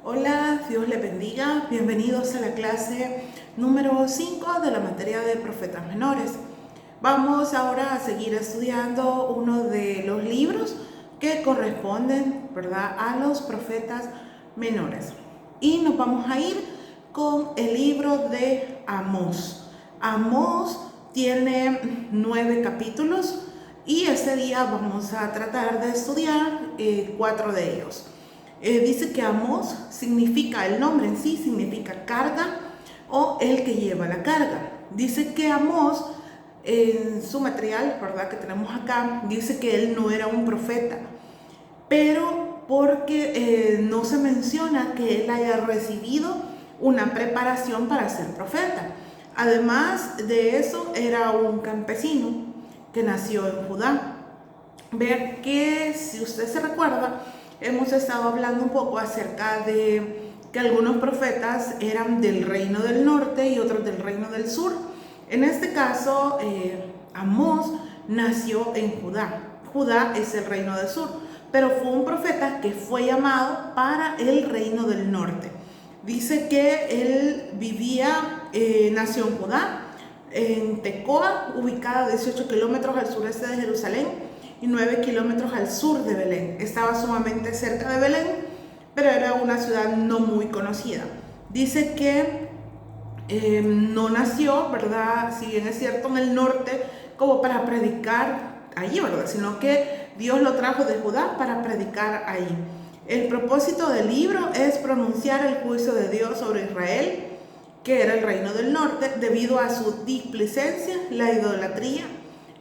Hola, Dios les bendiga. Bienvenidos a la clase número 5 de la materia de profetas menores. Vamos ahora a seguir estudiando uno de los libros que corresponden, ¿verdad?, a los profetas menores. Y nos vamos a ir con el libro de Amós. Amós tiene 9 capítulos y este día vamos a tratar de estudiar 4 de ellos. Dice que Amós significa, el nombre en sí significa carga o el que lleva la carga. Dice que Amós, en su material, ¿verdad?, que tenemos acá, dice que él no era un profeta, pero porque no se menciona que él haya recibido una preparación para ser profeta. Además de eso, era un campesino que nació en Judá. Ver que, si usted se recuerda, hemos estado hablando un poco acerca de que algunos profetas eran del reino del norte y otros del reino del sur. En este caso, Amós nació en Judá. Judá es el reino del sur, pero fue un profeta que fue llamado para el reino del norte. Dice que él nació en Judá, en Tecoa, ubicada a 18 kilómetros al sureste de Jerusalén y 9 kilómetros al sur de Belén. Estaba sumamente cerca de Belén, pero era una ciudad no muy conocida. Dice que no nació, ¿verdad?, si bien es cierto, en el norte como para predicar allí, ¿verdad?, sino que Dios lo trajo de Judá para predicar allí. El propósito del libro es pronunciar el juicio de Dios sobre Israel, que era el reino del norte, debido a su displicencia, la idolatría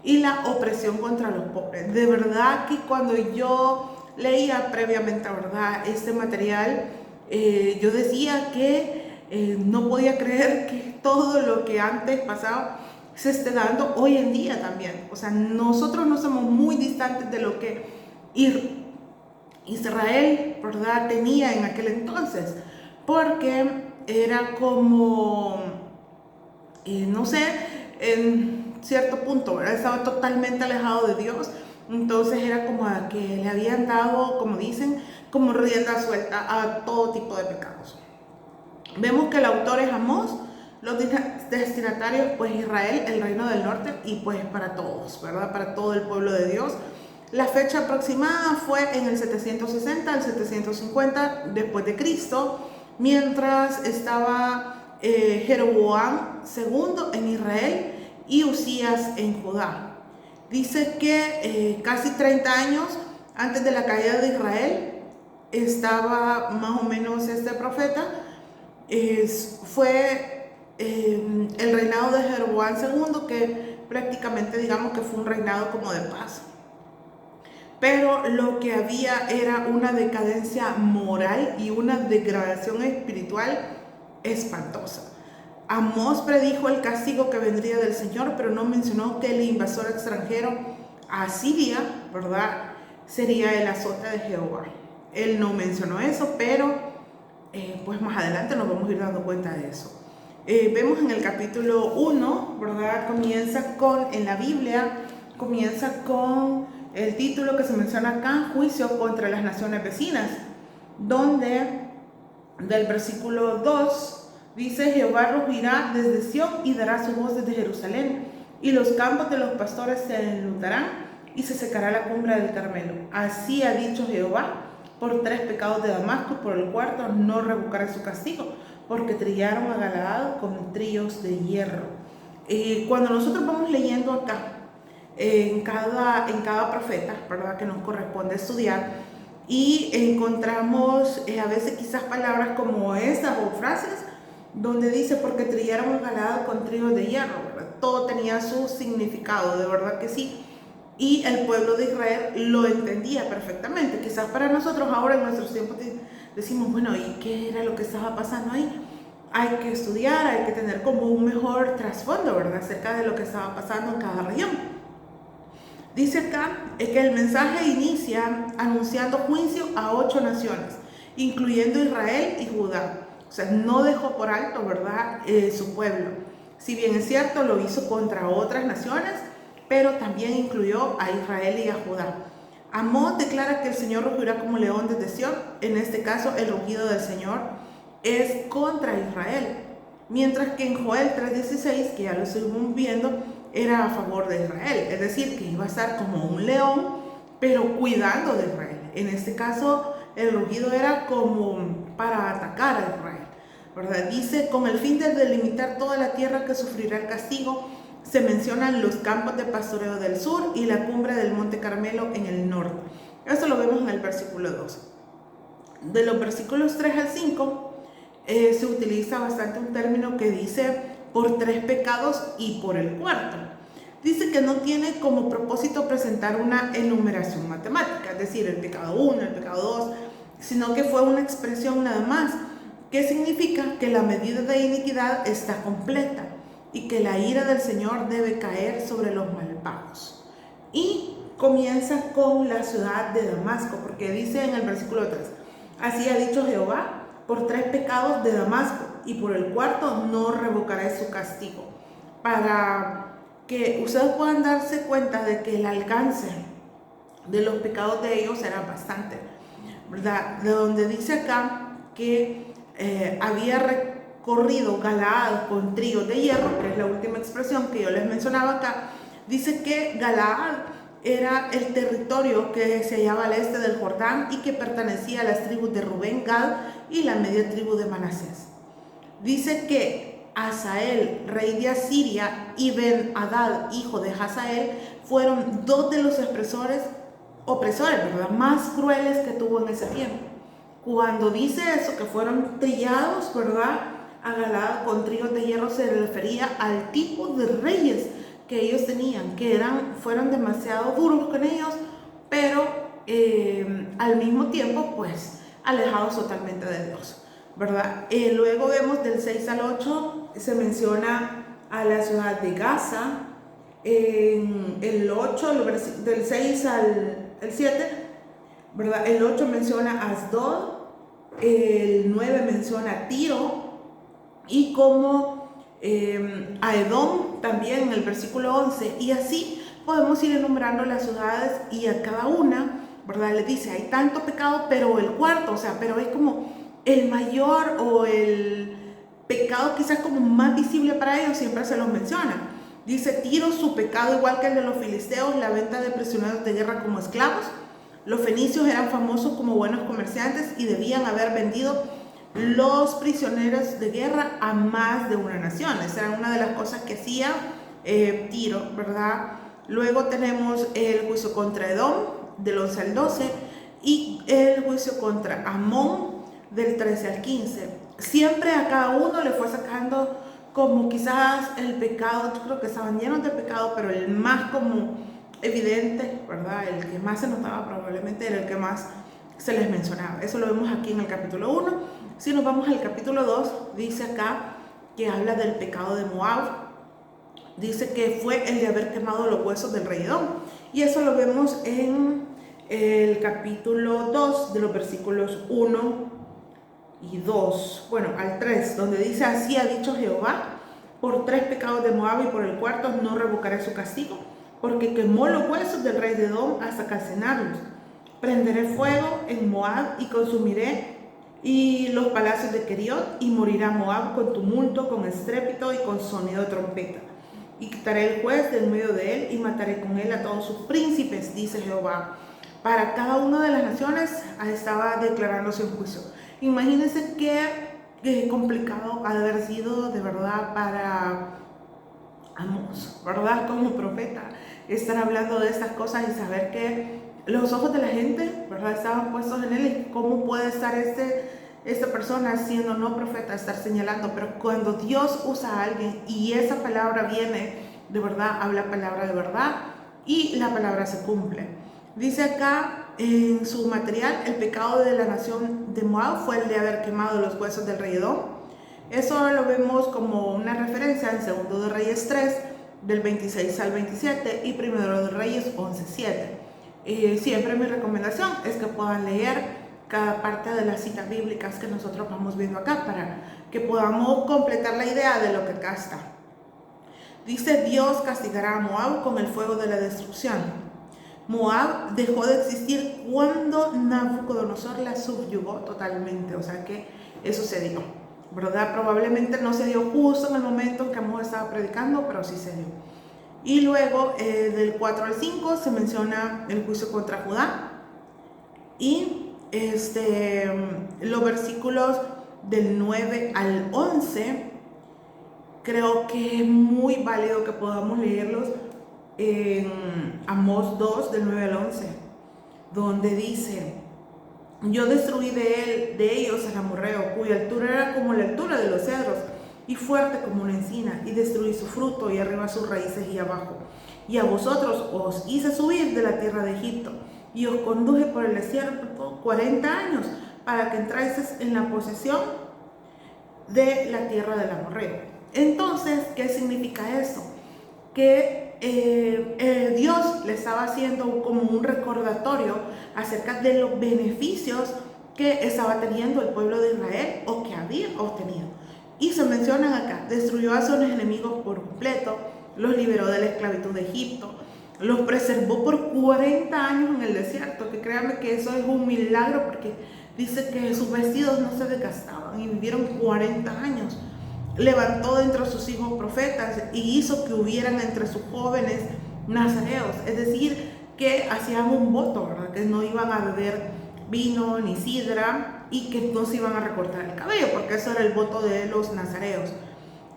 y la opresión contra los pobres. De verdad que cuando yo leía previamente, ¿verdad?, este material, yo decía que no podía creer que todo lo que antes pasaba se esté dando hoy en día también. O sea, nosotros no somos muy distantes de lo que Israel, ¿verdad?, tenía en aquel entonces, porque era como, no sé, en cierto punto, ¿verdad?, estaba totalmente alejado de Dios. Entonces era como que le habían dado, como dicen, como rienda suelta a todo tipo de pecados. Vemos que el autor es Amós, los destinatarios pues Israel, el reino del norte, y pues para todos, ¿verdad?, para todo el pueblo de Dios. La fecha aproximada fue en el 760 al 750 después de Cristo, mientras estaba Jeroboam II en Israel y Usías en Judá. Dice que casi 30 años antes de la caída de Israel estaba más o menos este profeta. Fue el reinado de Jeroboam II, que prácticamente digamos que fue un reinado como de paz. Pero lo que había era una decadencia moral y una degradación espiritual espantosa. Amós predijo el castigo que vendría del Señor, pero no mencionó que el invasor extranjero, Asiria, ¿verdad?, sería el azote de Jehová. Él no mencionó eso, pero pues más adelante nos vamos a ir dando cuenta de eso. Vemos en el capítulo 1, ¿verdad?, en la Biblia, comienza con el título que se menciona acá, Juicio contra las naciones vecinas, donde del versículo 2 dice: Jehová rugirá desde Sión y dará su voz desde Jerusalén, y los campos de los pastores se enlutarán y se secará la cumbre del Carmelo. Así ha dicho Jehová: por 3 pecados de Damasco, por el cuarto no revocaré su castigo, porque trillaron a Galaad con trillos de hierro. Cuando nosotros vamos leyendo acá, en cada profeta, ¿verdad?, que nos corresponde estudiar, y encontramos a veces quizás palabras como estas o frases donde dice porque trillaron a Galaad con trillos de hierro, ¿verdad? Todo tenía su significado, de verdad que sí, y el pueblo de Israel lo entendía perfectamente. Quizás para nosotros ahora en nuestros tiempos decimos, bueno, ¿y qué era lo que estaba pasando ahí? Hay que estudiar, hay que tener como un mejor trasfondo, ¿verdad?, acerca de lo que estaba pasando en cada región. Dice acá que el mensaje inicia anunciando juicio a 8 naciones, incluyendo Israel y Judá. O sea, no dejó por alto, ¿verdad?, su pueblo. Si bien es cierto, lo hizo contra otras naciones, pero también incluyó a Israel y a Judá. Amós declara que el Señor rugirá como león desde Sión. En este caso, el rugido del Señor es contra Israel. Mientras que en Joel 3:16, que ya lo estuvimos viendo, era a favor de Israel. Es decir, que iba a estar como un león, pero cuidando de Israel. En este caso, el rugido era como para atacar a Israel, ¿verdad? Dice, con el fin de delimitar toda la tierra que sufrirá el castigo, se mencionan los campos de pastoreo del sur y la cumbre del monte Carmelo en el norte. Eso lo vemos en el versículo 2. De los versículos 3 al 5 se utiliza bastante un término que dice por 3 pecados y por el cuarto. Dice que no tiene como propósito presentar una enumeración matemática, es decir, el pecado 1, el pecado 2, sino que fue una expresión nada más, que significa que la medida de iniquidad está completa y que la ira del Señor debe caer sobre los malvados. Y comienza con la ciudad de Damasco, porque dice en el versículo 3, así ha dicho Jehová, por 3 pecados de Damasco, y por el cuarto no revocaré su castigo. Para que ustedes puedan darse cuenta de que el alcance de los pecados de ellos era bastante, ¿verdad? De donde dice acá que había recorrido Galaad con tríos de hierro, que es la última expresión que yo les mencionaba acá. Dice que Galaad era el territorio que se hallaba al este del Jordán y que pertenecía a las tribus de Rubén, Gad y la media tribu de Manasés. Dice que Hazael, rey de Asiria, y Ben-Hadad, hijo de Hazael, fueron 2 de los opresores, ¿verdad?, más crueles que tuvo en ese tiempo. Cuando dice eso, que fueron trillados, ¿verdad?, a Galaad con tríos de hierro, se refería al tipo de reyes que ellos tenían, que fueron demasiado duros con ellos, pero al mismo tiempo, pues, alejados totalmente de Dios, ¿verdad? Luego vemos del 6 al 8, se menciona a la ciudad de Gaza. En el 8, del 6 al 7, ¿verdad? El 8 menciona a Asdod, el 9 menciona a Tiro, y como a Edom también en el versículo 11, y así podemos ir enumerando las ciudades, y a cada una, ¿verdad?, le dice, hay tanto pecado, pero el cuarto, o sea, pero es como el mayor o el pecado quizás como más visible para ellos, siempre se los menciona. Dice Tiro, su pecado igual que el de los filisteos, la venta de prisioneros de guerra como esclavos. Los fenicios eran famosos como buenos comerciantes y debían haber vendido los prisioneros de guerra a más de una nación. Esa era una de las cosas que hacía Tiro, ¿verdad? Luego tenemos el juicio contra Edom, del 11 al 12, y el juicio contra Amón, del 13 al 15. Siempre a cada uno le fue sacando como quizás el pecado. Yo creo que estaban llenos de pecado, pero el más como evidente, ¿verdad?, el que más se notaba probablemente era el que más se les mencionaba. Eso lo vemos aquí en el capítulo 1. Si nos vamos al capítulo 2, dice acá que habla del pecado de Moab. Dice que fue el de haber quemado los huesos del rey Edom. Y eso lo vemos en el capítulo 2, de los versículos 1 y 2, bueno, al 3, donde dice, así ha dicho Jehová, por 3 pecados de Moab y por el cuarto no revocaré su castigo, porque quemó los huesos del rey de Edom hasta calcinarlos. Prenderé fuego en Moab y consumiré y los palacios de Keriot, y morirá Moab con tumulto, con estrépito y con sonido de trompeta. Y quitaré el juez del medio de él y mataré con él a todos sus príncipes, dice Jehová. Para cada una de las naciones estaba declarándose un juicio. Imagínense qué complicado ha de haber sido de verdad para Amós, ¿verdad?, como profeta, estar hablando de estas cosas y saber que los ojos de la gente, ¿verdad?, estaban puestos en él. Y cómo puede estar esta persona siendo no profeta, estar señalando. Pero cuando Dios usa a alguien y esa palabra viene de verdad, habla palabra de verdad y la palabra se cumple. Dice acá en su material, el pecado de la nación de Moab fue el de haber quemado los huesos del rey Edom. Eso lo vemos como una referencia en 2 de Reyes 3, del 26 al 27, y 1 de Reyes 11:7. Siempre mi recomendación es que puedan leer cada parte de las citas bíblicas que nosotros vamos viendo acá, para que podamos completar la idea de lo que acá está. Dice, Dios castigará a Moab con el fuego de la destrucción. Moab dejó de existir cuando Nabucodonosor la subyugó totalmente, o sea que eso se dio, ¿verdad? Probablemente no se dio justo en el momento en que Amós estaba predicando, pero sí se dio. Y luego del 4 al 5 se menciona el juicio contra Judá, y los versículos del 9 al 11 creo que es muy válido que podamos leerlos en Amós 2 del 9 al 11, donde dice: yo destruí de ellos al amorreo, cuya altura era como la altura de los cedros y fuerte como una encina, y destruí su fruto y arriba sus raíces y abajo. Y a vosotros os hice subir de la tierra de Egipto y os conduje por el desierto 40 años para que entráis en la posesión de la tierra del amorreo. Entonces, ¿qué significa eso? Que Dios le estaba haciendo como un recordatorio acerca de los beneficios que estaba teniendo el pueblo de Israel o que había obtenido. Y se mencionan acá: destruyó a sus enemigos por completo, los liberó de la esclavitud de Egipto, los preservó por 40 años en el desierto, que créanme que eso es un milagro, porque dice que sus vestidos no se desgastaban y vivieron 40 años. Levantó de entre sus hijos profetas y hizo que hubieran entre sus jóvenes nazareos, es decir, que hacían un voto, ¿verdad? Que no iban a beber vino ni sidra y que no se iban a recortar el cabello, porque eso era el voto de los nazareos.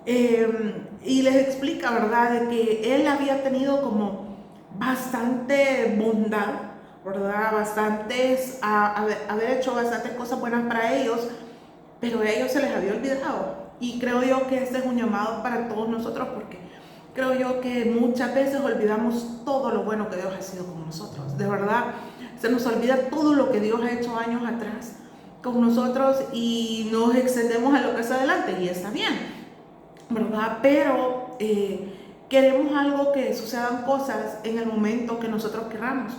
Y les explica, ¿verdad?, de que él había tenido como bastante bondad, ¿verdad? Haber hecho bastantes cosas buenas para ellos, pero a ellos se les había olvidado. Y creo yo que este es un llamado para todos nosotros, porque creo yo que muchas veces olvidamos todo lo bueno que Dios ha sido con nosotros. De verdad, se nos olvida todo lo que Dios ha hecho años atrás con nosotros y nos extendemos a lo que es adelante, y está bien, ¿verdad? Pero queremos algo, que sucedan cosas en el momento que nosotros queramos.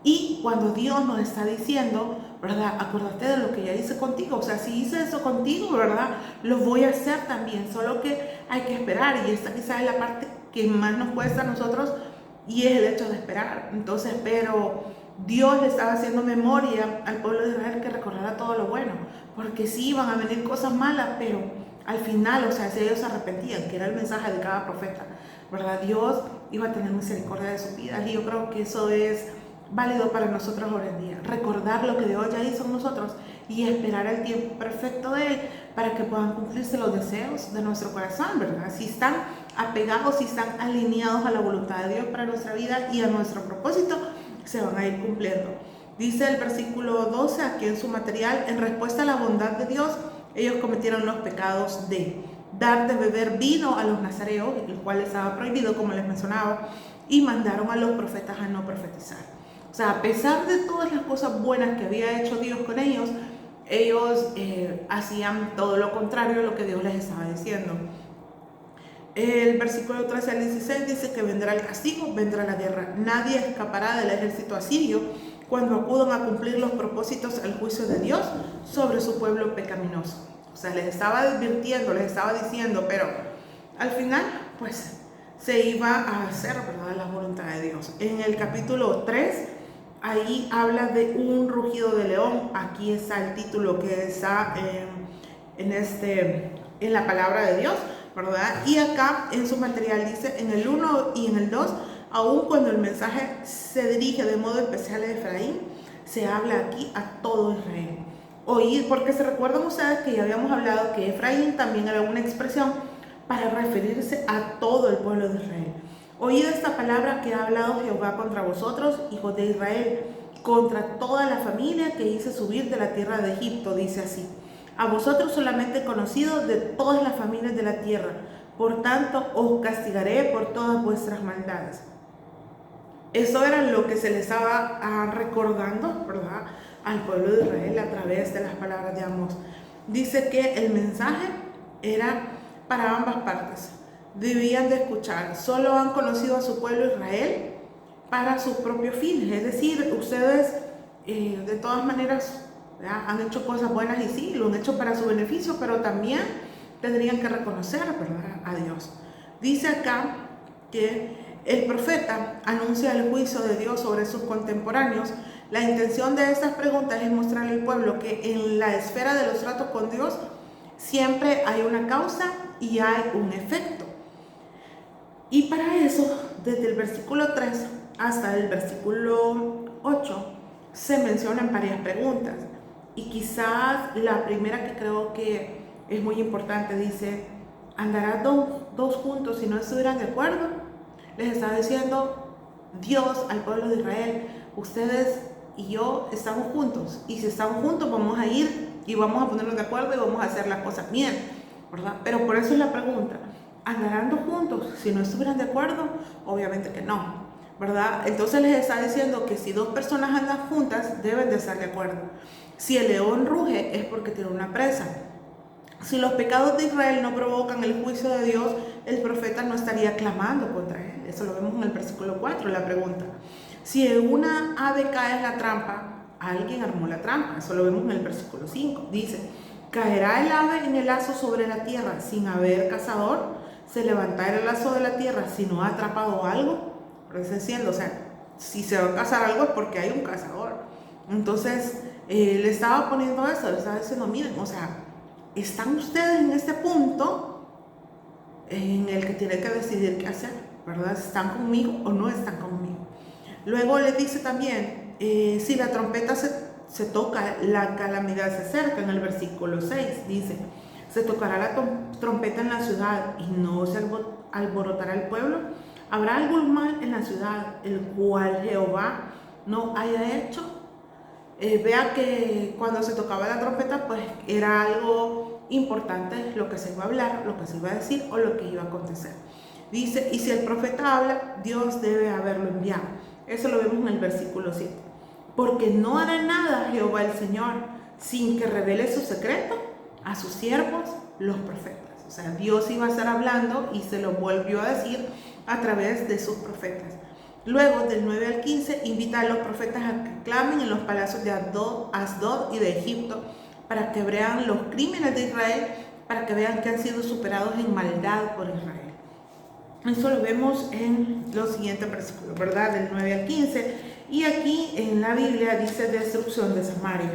Y cuando Dios nos está diciendo, ¿verdad?, acuérdate de lo que ya hice contigo. O sea, si hice eso contigo, ¿verdad?, lo voy a hacer también. Solo que hay que esperar. Y esta quizás es la parte que más nos cuesta a nosotros, y es el hecho de esperar. Entonces, pero Dios le estaba haciendo memoria al pueblo de Israel que recordara todo lo bueno. Porque sí iban a venir cosas malas, pero al final, o sea, si ellos se arrepentían, que era el mensaje de cada profeta, ¿verdad?, Dios iba a tener misericordia de sus vidas. Y yo creo que eso es válido para nosotros hoy en día, recordar lo que Dios ya hizo en nosotros y esperar el tiempo perfecto de Él para que puedan cumplirse los deseos de nuestro corazón, ¿verdad? Si están apegados, si están alineados a la voluntad de Dios para nuestra vida y a nuestro propósito, se van a ir cumpliendo. Dice el versículo 12 aquí en su material: en respuesta a la bondad de Dios, ellos cometieron los pecados de dar de beber vino a los nazareos, el cual estaba prohibido, como les mencionaba, y mandaron a los profetas a no profetizar. O sea, a pesar de todas las cosas buenas que había hecho Dios con ellos, hacían todo lo contrario a lo que Dios les estaba diciendo. El versículo 13 al 16 dice que vendrá el castigo, vendrá la guerra. Nadie escapará del ejército asirio cuando acudan a cumplir los propósitos al juicio de Dios sobre su pueblo pecaminoso. O sea, les estaba advirtiendo, les estaba diciendo, pero al final, pues, se iba a hacer, ¿verdad?, la voluntad de Dios. En el capítulo 3, ahí habla de un rugido de león. Aquí está el título que está en la palabra de Dios, ¿verdad? Y acá en su material dice, en el 1 y en el 2, aun cuando el mensaje se dirige de modo especial a Efraín, se habla aquí a todo Israel. Oíd, porque se recuerdan ustedes que ya habíamos hablado que Efraín también era una expresión para referirse a todo el pueblo de Israel. Oíd esta palabra que ha hablado Jehová contra vosotros, hijos de Israel, contra toda la familia que hice subir de la tierra de Egipto, dice así: a vosotros solamente conocidos de todas las familias de la tierra, por tanto os castigaré por todas vuestras maldades. Eso era lo que se le estaba recordando, ¿verdad?, al pueblo de Israel a través de las palabras de Amós. Dice que el mensaje era para ambas partes. Debían de escuchar. Solo han conocido a su pueblo Israel para sus propios fines. Es decir, ustedes de todas maneras, ¿verdad?, han hecho cosas buenas, y sí, lo han hecho para su beneficio, pero también tendrían que reconocer, ¿verdad?, a Dios. Dice acá que El profeta anuncia el juicio de Dios sobre sus contemporáneos. La intención de estas preguntas es mostrarle al pueblo que en la esfera de los tratos con Dios siempre hay una causa y hay un efecto. Y para eso, desde el versículo 3 hasta el versículo 8, se mencionan varias preguntas. Y quizás la primera, que creo que es muy importante, dice: ¿andarán dos juntos si no estuvieran de acuerdo? Les está diciendo Dios al pueblo de Israel: ustedes y yo estamos juntos, y si estamos juntos vamos a ir y vamos a ponernos de acuerdo y vamos a hacer las cosas bien, ¿verdad? Pero por eso es la pregunta: ¿andarán dos juntos si no estuvieran de acuerdo? Obviamente que no, ¿verdad? Entonces les está diciendo que si dos personas andan juntas, deben de estar de acuerdo. Si el león ruge, es porque tiene una presa. Si los pecados de Israel no provocan el juicio de Dios, el profeta no estaría clamando contra él. Eso lo vemos en el versículo 4, la pregunta. Si una ave cae en la trampa, alguien armó la trampa. Eso lo vemos en el versículo 5. Dice: ¿caerá el ave en el lazo sobre la tierra sin haber cazador? ¿Se levantará el lazo de la tierra si no ha atrapado algo? Por eso diciendo, o sea, si se va a cazar algo es porque hay un cazador. Entonces, le estaba poniendo eso, le estaba diciendo: miren, o sea, están ustedes en este punto en el que tienen que decidir qué hacer, ¿verdad? ¿Están conmigo o no están conmigo? Luego le dice también, si la trompeta se toca, la calamidad se acerca. En el versículo 6 dice: se tocará la trompeta en la ciudad y no se alborotará el pueblo. ¿Habrá algún mal en la ciudad el cual Jehová no haya hecho? Vea que cuando se tocaba la trompeta, pues era algo importante lo que se iba a hablar, lo que se iba a decir o lo que iba a acontecer. Dice: y si el profeta habla, Dios debe haberlo enviado. Eso lo vemos en el versículo 7. Porque no hará nada Jehová el Señor sin que revele su secreto a sus siervos, los profetas. O sea, Dios iba a estar hablando y se lo volvió a decir a través de sus profetas. Luego, del 9 al 15, invita a los profetas a que clamen en los palacios de Asdod y de Egipto, para que vean los crímenes de Israel, para que vean que han sido superados en maldad por Israel. Eso lo vemos en los siguientes versículos, ¿verdad? Del 9 al 15. Y aquí en la Biblia dice destrucción de Samaria.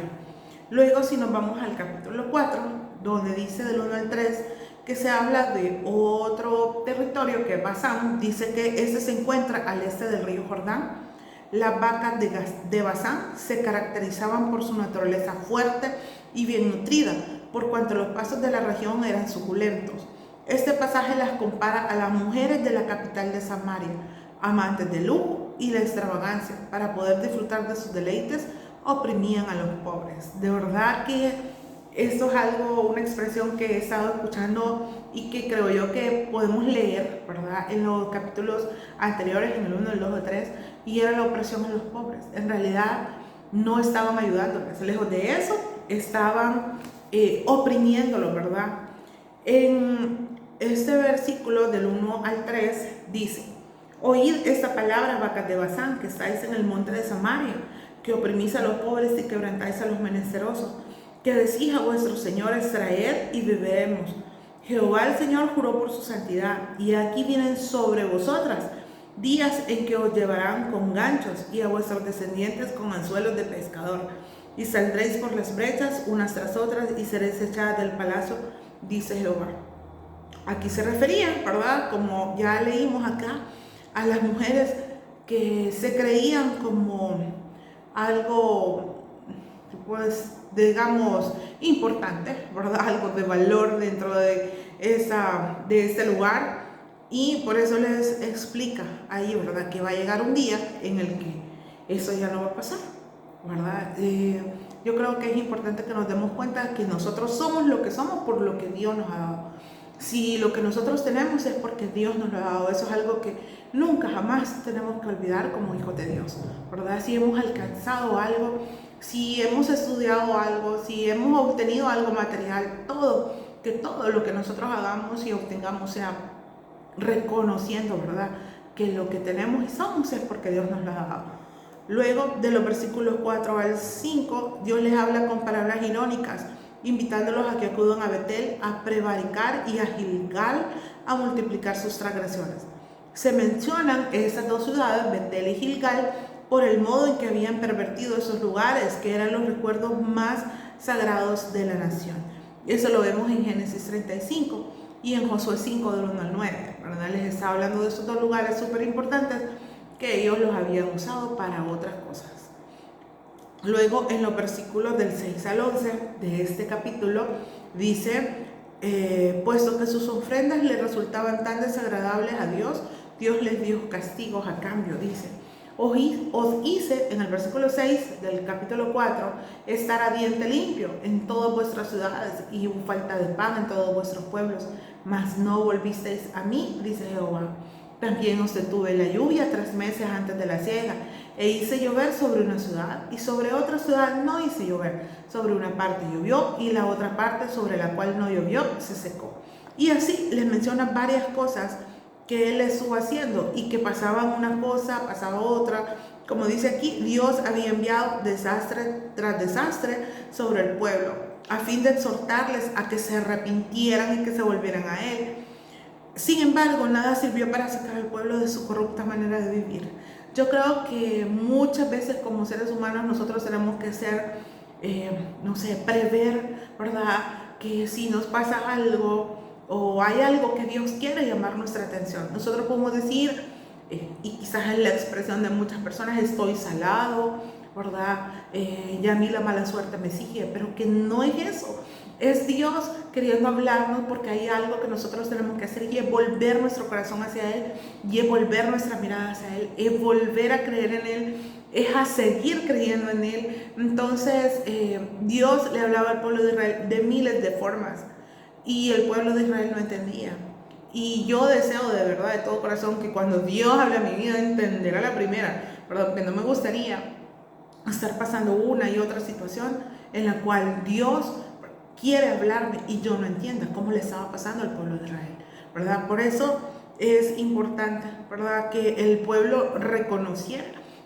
Luego, si nos vamos al capítulo 4, donde dice del 1 al 3, que se habla de otro territorio que es Basán, dice que este se encuentra al este del río Jordán. Las vacas de Basán se caracterizaban por su naturaleza fuerte y bien nutrida, por cuanto los pastos de la región eran suculentos. Este pasaje las compara a las mujeres de la capital de Samaria, amantes del lujo y la extravagancia. Para poder disfrutar de sus deleites, oprimían a los pobres. De verdad que esto es algo, una expresión que he estado escuchando y que creo yo que podemos leer, ¿verdad? En los capítulos anteriores, en el 1, el 2 el 3, y era la opresión a los pobres. En realidad no estaban ayudándoles, lejos de eso, estaban oprimiéndolos, ¿verdad? En este versículo del 1 al 3 dice: oíd esta palabra, vacas de Basán, que estáis en el monte de Samaria, que oprimís a los pobres y quebrantáis a los menesterosos, que decís a vuestros señores: traed y beberemos. Jehová el Señor juró por su santidad, y aquí vienen sobre vosotras días en que os llevarán con ganchos, y a vuestros descendientes con anzuelos de pescador, y saldréis por las brechas unas tras otras, y seréis echadas del palacio, dice Jehová. Aquí se refería, ¿verdad? Como ya leímos acá, a las mujeres que se creían como algo, pues, digamos, importante, ¿verdad? Algo de valor dentro de este lugar. Y por eso les explica ahí, ¿verdad? Que va a llegar un día en el que eso ya no va a pasar, ¿verdad? Yo creo que es importante que nos demos cuenta que nosotros somos lo que somos por lo que Dios nos ha dado. Si lo que nosotros tenemos es porque Dios nos lo ha dado, eso es algo que nunca jamás tenemos que olvidar como hijos de Dios, ¿verdad? Si hemos alcanzado algo, si hemos estudiado algo, si hemos obtenido algo material, que todo lo que nosotros hagamos y obtengamos sea reconociendo, ¿verdad? Que lo que tenemos y somos es porque Dios nos lo ha dado. Luego, de los versículos 4 al 5, Dios les habla con palabras irónicas, invitándolos a que acudan a Betel a prevaricar y a Gilgal a multiplicar sus transgresiones. Se mencionan esas dos ciudades, Betel y Gilgal, por el modo en que habían pervertido esos lugares, que eran los recuerdos más sagrados de la nación. Eso lo vemos en Génesis 35 y en Josué 5 del 1 al 9, ¿verdad? Les está hablando de esos dos lugares súper importantes que ellos los habían usado para otras cosas. Luego, en los versículos del 6 al 11 de este capítulo, dice, puesto que sus ofrendas le resultaban tan desagradables a Dios, Dios les dio castigos a cambio, dice. Os hice, en el versículo 6 del capítulo 4, estar a diente limpio en todas vuestras ciudades y hubo falta de pan en todos vuestros pueblos, mas no volvisteis a mí, dice Jehová. También os detuve la lluvia 3 meses antes de la siega, e hice llover sobre una ciudad, y sobre otra ciudad no hice llover. Sobre una parte llovió, y la otra parte sobre la cual no llovió se secó. Y así les menciona varias cosas que él estuvo haciendo, y que pasaban una cosa, pasaba otra. Como dice aquí, Dios había enviado desastre tras desastre sobre el pueblo, a fin de exhortarles a que se arrepintieran y que se volvieran a él. Sin embargo, nada sirvió para sacar al pueblo de su corrupta manera de vivir. Yo creo que muchas veces como seres humanos nosotros tenemos que ser, prever, ¿verdad? Que si nos pasa algo o hay algo que Dios quiere llamar nuestra atención, nosotros podemos decir, y quizás es la expresión de muchas personas, estoy salado, ¿verdad? Ya a mí la mala suerte me sigue, pero que no es eso. Es Dios queriendo hablarnos porque hay algo que nosotros tenemos que hacer y es volver nuestro corazón hacia Él, y es volver nuestra mirada hacia Él, es volver a creer en Él, es a seguir creyendo en Él. Entonces Dios le hablaba al pueblo de Israel de miles de formas y el pueblo de Israel no entendía. Y yo deseo de verdad, de todo corazón, que cuando Dios hable a mi vida entenderá la primera, ¿verdad? Porque no me gustaría estar pasando una y otra situación en la cual Dios quiere hablarme y yo no entienda cómo le estaba pasando al pueblo de Israel, ¿verdad? Por eso es importante, ¿verdad?, que el pueblo reconociera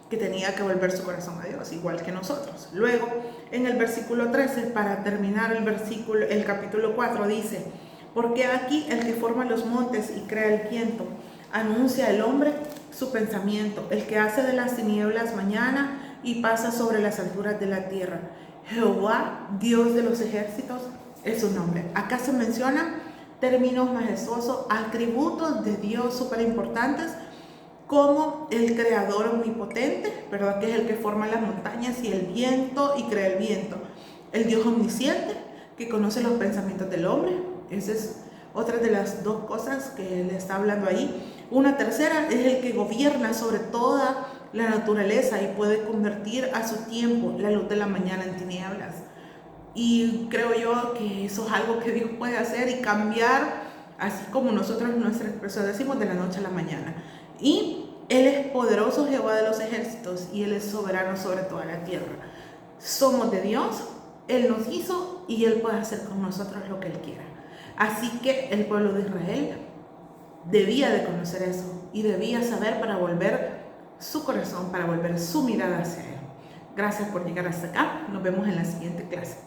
que tenía que volver su corazón a Dios, igual que nosotros. Luego, en el versículo 13, para terminar el capítulo 4, dice, porque aquí el que forma los montes y crea el viento, anuncia el hombre su pensamiento, el que hace de las tinieblas mañana y pasa sobre las alturas de la tierra. Jehová, Dios de los ejércitos, es su nombre. Acá se mencionan términos majestuosos, atributos de Dios súper importantes, como el creador omnipotente, ¿verdad?, que es el que forma las montañas y el viento y crea el viento. El Dios omnisciente, que conoce los pensamientos del hombre. Esa es otra de las dos cosas que le está hablando ahí. Una tercera es el que gobierna sobre toda la naturaleza y puede convertir a su tiempo la luz de la mañana en tinieblas. Y creo yo que eso es algo que Dios puede hacer y cambiar, así como nosotros en nuestra expresión decimos, de la noche a la mañana. Y Él es poderoso, Jehová de los ejércitos, y Él es soberano sobre toda la tierra. Somos de Dios, Él nos hizo y Él puede hacer con nosotros lo que Él quiera. Así que el pueblo de Israel debía de conocer eso y debía saber para volver su corazón, para volver su mirada hacia Él. Gracias por llegar hasta acá. Nos vemos en la siguiente clase.